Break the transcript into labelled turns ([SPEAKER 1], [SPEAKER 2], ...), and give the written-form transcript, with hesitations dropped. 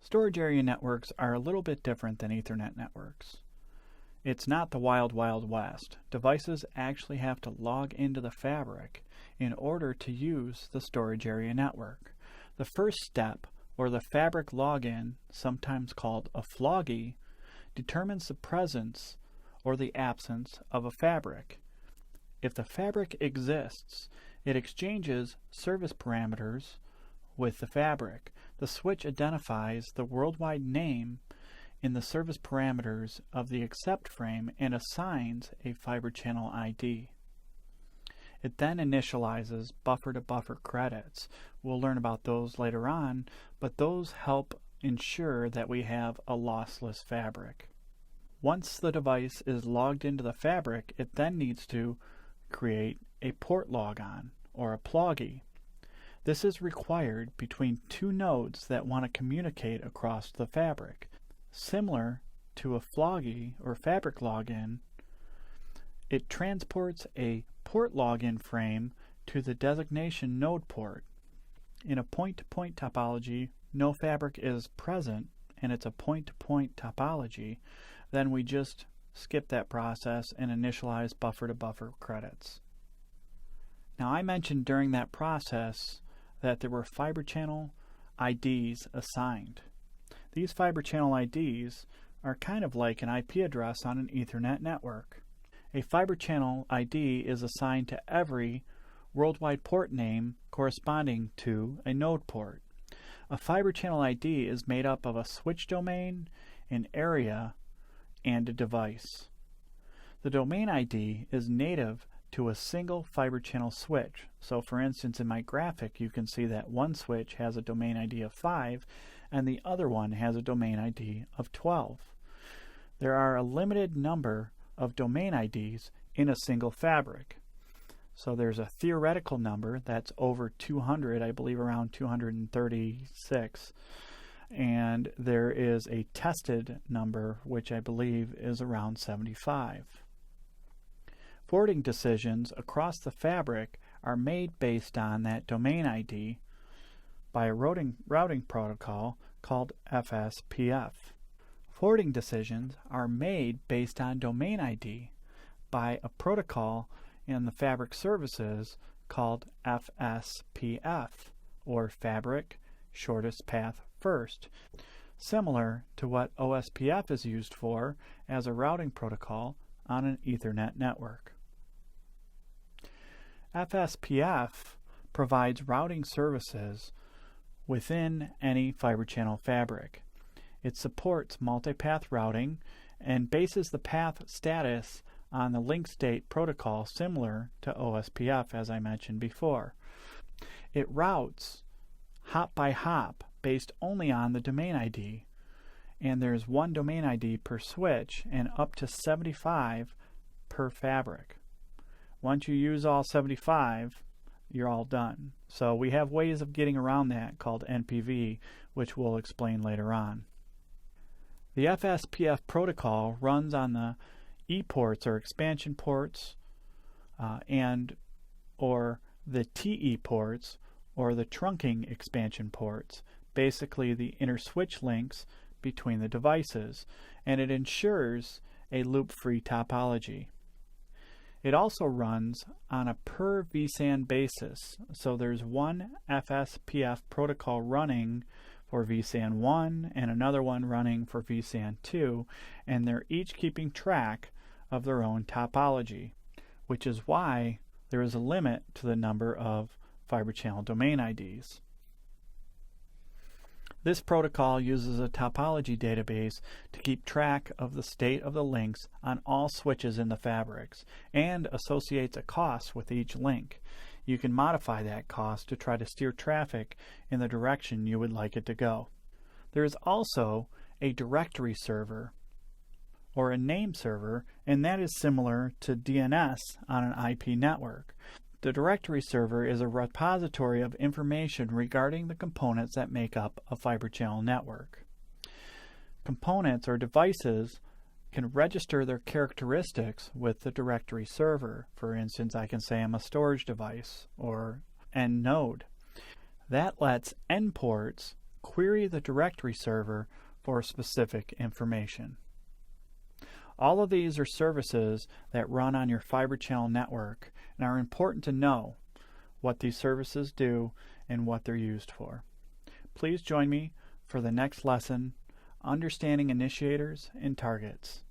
[SPEAKER 1] Storage area networks are a little bit different than Ethernet networks. It's not the wild, wild west. Devices actually have to log into the fabric in order to use the storage area network. The first step, or the fabric login, sometimes called a floggy, determines the presence or the absence of a fabric. If the fabric exists, it exchanges service parameters with the fabric. The switch identifies the worldwide name in the service parameters of the accept frame and assigns a fiber channel ID. It then initializes buffer-to-buffer credits. We'll learn about those later on, but those help ensure that we have a lossless fabric. Once the device is logged into the fabric, it then needs to create a port logon, or a ploggy. This is required between two nodes that want to communicate across the fabric. Similar to a floggy or fabric login, it transports a port login frame to the designation node port. In a point-to-point topology, no fabric is present and it's a point-to-point topology, then we just skip that process and initialize buffer-to-buffer credits. Now, I mentioned during that process that there were fiber channel IDs assigned. These fiber channel IDs are kind of like an IP address on an Ethernet network. A fiber channel ID is assigned to every worldwide port name corresponding to a node port. A fiber channel ID is made up of a switch domain, an area, and a device. The domain ID is native to a single fiber channel switch. So for instance, in my graphic you can see that one switch has a domain ID of 5 and the other one has a domain ID of 12. There are a limited number of domain IDs in a single fabric. So there's a theoretical number that's over 200, I believe around 236, and there is a tested number which I believe is around 75. Forwarding decisions across the fabric are made based on that domain ID by a routing protocol called FSPF. Forwarding decisions are made based on domain ID by a protocol in the fabric services called FSPF, or Fabric Shortest Path First, similar to what OSPF is used for as a routing protocol on an Ethernet network. FSPF provides routing services within any fiber channel fabric. It supports multipath routing and bases the path status on the link state protocol similar to OSPF, as I mentioned before. It routes hop by hop based only on the domain ID, and there's one domain ID per switch and up to 75 per fabric. Once you use all 75, you're all done. So we have ways of getting around that called NPV, which we'll explain later on. The FSPF protocol runs on the E-ports or expansion ports or the TE ports or the trunking expansion ports, basically the inner switch links between the devices, and it ensures a loop-free topology. It also runs on a per vSAN basis, so there's one FSPF protocol running for vSAN 1 and another one running for vSAN 2, and they're each keeping track of their own topology, which is why there is a limit to the number of fiber channel domain IDs. This protocol uses a topology database to keep track of the state of the links on all switches in the fabrics and associates a cost with each link. You can modify that cost to try to steer traffic in the direction you would like it to go. There is also a directory server or a name server, and that is similar to DNS on an IP network. The directory server is a repository of information regarding the components that make up a fiber channel network. Components or devices can register their characteristics with the directory server. For instance, I can say I'm a storage device or end node. That lets endports query the directory server for specific information. All of these are services that run on your fiber channel network and are important to know what these services do and what they're used for. Please join me for the next lesson, Understanding Initiators and Targets.